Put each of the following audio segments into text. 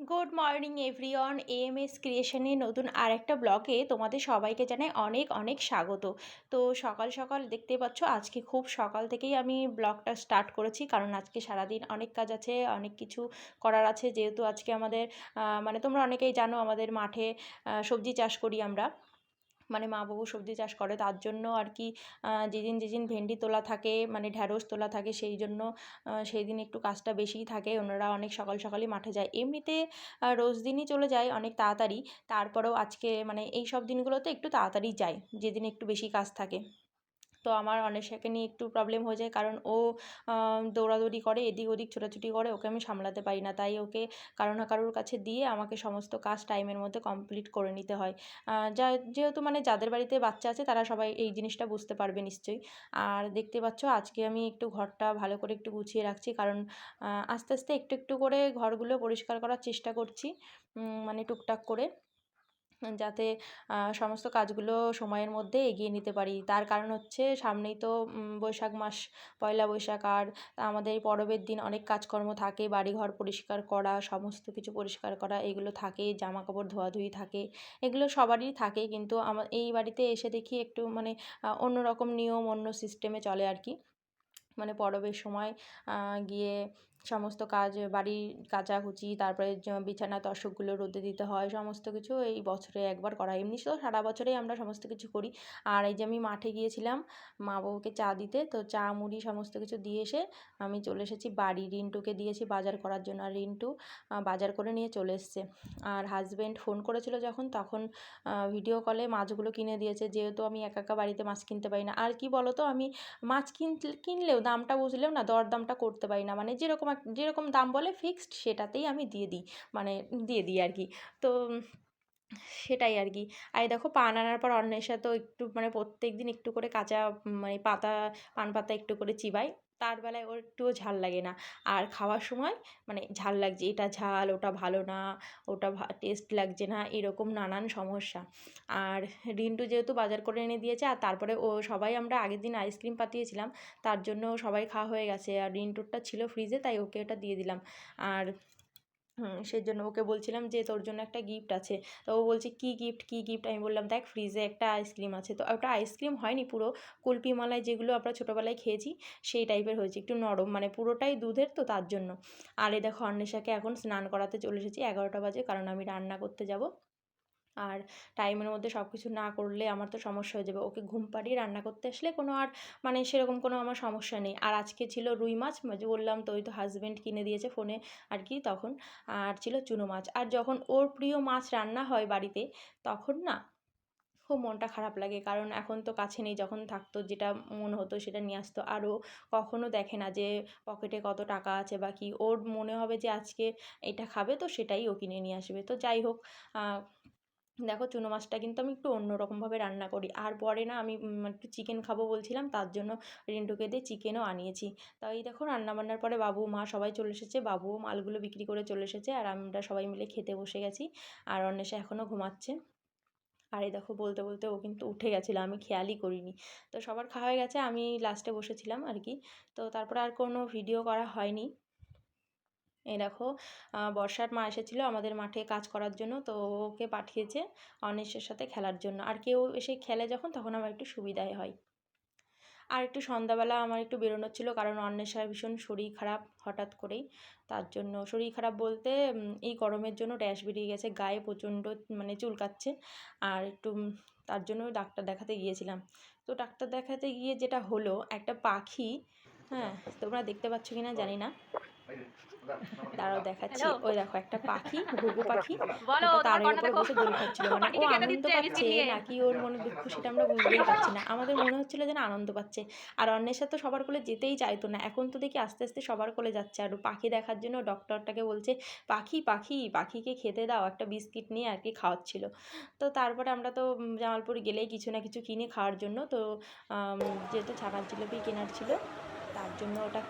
Good morning everyone, AMS ক্রিয়েশনের নতুন আর একটা ব্লগে তোমাদের সবাইকে জানাই অনেক অনেক স্বাগত। তো সকাল সকাল দেখতে পাচ্ছ, আজকে খুব সকাল থেকেই আমি ব্লগটা স্টার্ট করেছি, কারণ আজকে সারাদিন অনেক কাজ আছে, অনেক কিছু করার আছে। যেহেতু আজকে আমাদের মানে তোমরা অনেকেই জানো আমাদের মাঠে সবজি চাষ করি আমরা, মানে মা বাবু সবজি চাষ করে, তার জন্য আর কি যেদিন যেদিন ভেন্ডি তোলা থাকে, মানে ঢ্যাঁড়স তোলা থাকে, সেই জন্য সেই দিন একটু কাজটা বেশিই থাকে। ওনারা অনেক সকাল সকালই মাঠে যায়, এমনিতে রোজ দিনই চলে যায় অনেক তাড়াতাড়ি। তারপরেও আজকে মানে এই সব দিনগুলোতে একটু তাড়াতাড়ি যায়, যেদিন একটু বেশি কাজ থাকে। তো আমার অন্বেষাকে নিয়ে একটু প্রবলেম হয়ে যায়, কারণ ও দৌড়াদৌড়ি করে, এদিক ওদিক ছোটাছুটি করে, ওকে আমি সামলাতে পারি না। তাই ওকে কারো না কারোর কাছে দিয়ে আমাকে সমস্ত কাজ টাইমের মধ্যে কমপ্লিট করে নিতে হয়। যেহেতু মানে যাদের বাড়িতে বাচ্চা আছে তারা সবাই এই জিনিসটা বুঝতে পারবে নিশ্চয়ই। আর দেখতে পাচ্ছ আজকে আমি একটু ঘরটা ভালো করে একটু গুছিয়ে রাখছি, কারণ আস্তে আস্তে একটু একটু করে ঘরগুলো পরিষ্কার করার চেষ্টা করছি, মানে টুকটাক করে, যাতে সমস্ত কাজগুলো সময়ের মধ্যে এগিয়ে নিতে পারি। তার কারণ হচ্ছে সামনেই তো বৈশাখ মাস, পয়লা বৈশাখ। আর আমাদের এই পরবের দিন অনেক কাজকর্ম থাকে, বাড়িঘর পরিষ্কার করা, সমস্ত কিছু পরিষ্কার করা, এগুলো থাকে, জামা কাপড় ধোয়াধুয়ি থাকে, এগুলো সবারই থাকে। কিন্তু এই বাড়িতে এসে দেখি একটু মানে অন্যরকম নিয়ম, অন্য সিস্টেমে চলে আর কি। মানে পরবের সময় গিয়ে সমস্ত কাজ, বাড়ির কাচাকুচি, তারপরে বিছানা তোশকগুলো রোদে দিতে হয়, সমস্ত কিছু এই বছরে একবার করা হয়। এমনি তো সারা বছরেই আমরা সমস্ত কিছু করি। আর এই যে আমি মাঠে গিয়েছিলাম মা বাবুকে চা দিতে, তো চা মুড়ি সমস্ত কিছু দিয়ে এসে আমি চলে এসেছি বাড়ি। রিন্টুকে দিয়েছি বাজার করার জন্য, আর রিন্টু বাজার করে নিয়ে চলে এসছে। আর হাজব্যান্ড ফোন করেছিল যখন, তখন ভিডিও কলে মাছগুলো কিনে দিয়েছে, যেহেতু আমি একা একা বাড়িতে মাছ কিনতে পারি না। আর কি বলো তো, আমি মাছ কিনলেও দামটা বুঝলেও না, দরদামটা করতে পারি না। মানে যেরকম দাম বলে ফিক্সড, সেটাতেই আমি দিয়ে দিই, মানে দিয়ে দিই আর কি। তো সেটাই আর কি। আর এই দেখো পান আনার পর অন্বেষা তো একটু মানে প্রত্যেকদিন একটু করে কাঁচা মানে পান পাতা একটু করে চিবায়। তার বেলায় ওর একটুও ঝাল লাগে না। আর খাওয়ার সময় মানে ঝাল লাগছে, এটা ঝাল, ওটা ভালো না, ওটা টেস্ট লাগছে না, এরকম নানান সমস্যা। আর রিন্টু যেহেতু বাজার করে এনে দিয়েছে, আর তারপরে সবাই আমরা আগের দিন আইসক্রিম পাঠিয়েছিলাম, তার জন্য সবাই খাওয়া হয়ে গেছে। আর রিন্টুরটা ছিল ফ্রিজে, তাই ওকে ওটা দিয়ে দিলাম। আর সেই জন্য ওকে বলছিলাম যে তোর জন্য একটা গিফট আছে। তো ও বলছে কী গিফট, কী গিফট? আমি বললাম দেখ ফ্রিজে একটা আইসক্রিম আছে। তো ওটা আইসক্রিম হয়নি, পুরো কুলফি মালাই যেগুলো আমরা ছোটোবেলায় খেয়েছি সেই টাইপের হয়েছে, একটু নরম, মানে পুরোটাই দুধের, তো তার জন্য। আর এই দেখো অন্বেষাকে এখন স্নান করাতে চলে এসেছি, 11টা বাজে, কারণ আমি রান্না করতে যাব। আর টাইমের মধ্যে সব কিছু না করলে আমার তো সমস্যা হয়ে যাবে। ওকে ঘুম পাড়িয়ে রান্না করতে আসলে কোনো আর মানে সেরকম কোনো আমার সমস্যা নেই। আর আজকে ছিল রুই মাছ, যে বললাম তো, ওই তো হাজব্যান্ড কিনে দিয়েছে ফোনে আর কি তখন। আর ছিল চুনো মাছ। আর যখন ওর প্রিয় মাছ রান্না হয় বাড়িতে, তখন না খুব মনটা খারাপ লাগে, কারণ এখন তো কাছে নেই। যখন থাকতো যেটা মন হতো সেটা নিয়ে আসতো। আর ও কখনো দেখে না যে পকেটে কত টাকা আছে বা কি, ওর মনে হবে যে আজকে এটা খাবে, তো সেটাই ও কিনে নিয়ে আসবে। তো যাই হোক, দেখো চুনো মাছটা কিন্তু আমি একটু অন্যরকমভাবে রান্না করি। আর পরে না আমি একটু চিকেন খাবো বলছিলাম, তার জন্য রিন্টুকে দিয়ে চিকেনও আনিয়েছি। তাই দেখো রান্নাবান্নার পরে বাবু মা সবাই চলে এসেছে, বাবুও মালগুলো বিক্রি করে চলে এসেছে, আর আমরা সবাই মিলে খেতে বসে গেছি। আর অন্বেষা এখনও ঘুমাচ্ছে। আর এই দেখো বলতে বলতে ও কিন্তু উঠে গেছিলো, আমি খেয়ালই করিনি। তো সবার খাওয়া হয়ে গেছে, আমি লাস্টে বসেছিলাম আর কি। তো তারপরে আর কোনো ভিডিও করা হয়নি। এই দেখো বর্ষার মা এসেছিলো আমাদের মাঠে কাজ করার জন্য, তো ওকে পাঠিয়েছে অনিশের সাথে খেলার জন্য। আর কেউ এসে খেলে যখন, তখন আমার একটু সুবিধাই হয়। আর একটু সন্ধ্যাবেলা আমার একটু বেরোনোর ছিল, কারণ অন্বেষার ভীষণ শরীর খারাপ হঠাৎ করেই। তার জন্য শরীর খারাপ বলতে এই গরমের জন্য র্যাশ বেরিয়ে গেছে গায়ে, প্রচণ্ড মানে চুলকাচ্ছে। আর একটু তার জন্য ডাক্তার দেখাতে গিয়েছিলাম। তো ডাক্তার দেখাতে গিয়ে যেটা হলো, একটা পাখি, হ্যাঁ তোমরা দেখতে পাচ্ছ কিনা জানি না, দাঁড়াও দেখাচ্ছি। হ্যালো। ওই দেখো একটা পাখি, ঘুঘু পাখি, বলো ওটা তোমার তারের কর্ণ ওপরে দেখো। বসে দোল খাচ্ছিল। মানে ও পাটিকে খেতে আনন্দ দিচ্ছে পাচ্ছে বিস্কিট নিয়ে। নাকি ওর মনে দুঃখ, সেটা আমরা বুঝতেই বলো। পারছি না। আমাদের মনে হচ্ছিল যেন আনন্দ পাচ্ছে। আর অন্বেষা তো সবার কোলে যেতেই চাইতো না, এখন তো দেখি আস্তে আস্তে সবার কোলে যাচ্ছে। আর পাখি দেখার জন্য ডক্টরটাকে বলছে পাখি পাখি পাখিকে খেতে দাও, একটা বিস্কিট নিয়ে আর কি খাওয়াচ্ছিল। তো তারপরে আমরা তো জামালপুর গেলেই কিছু না কিছু কিনে খাওয়ার জন্য, তো যেহেতু ছানার জিলিপি কেনার ছিল, তার জন্য ওটা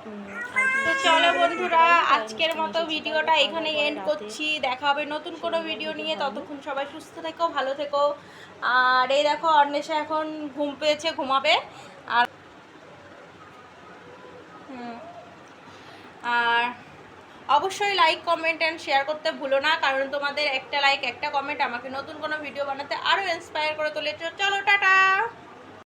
আর কি তো চিনি না চলো বলে কিনতে বন্ধুরা, পারিনি, তাই আজকের মিষ্টি নিয়ে মতো এসেছি। তারপরে ভিডিওটা খাওয়া দাওয়ার এখানেই পরে এন্ড রাতে করছি। দেখা হবে নতুন কোনো সেইগুলো আর ভিডিও ভিডিও নিয়ে, হয়নি। ততক্ষণ সবাই সুস্থ থেকো, ভালো থেকো। আর এই দেখো অন্বেষা এখন ঘুম পেয়েছে, ঘুমাবে। আর হুম, আর অবশ্যই লাইক কমেন্ট অ্যান্ড শেয়ার করতে ভুলো না, কারণ তোমাদের একটা লাইক একটা কমেন্ট আমাকে নতুন কোনো ভিডিও বানাতে আরও ইন্সপায়ার করে তোলে। চলো টাটা।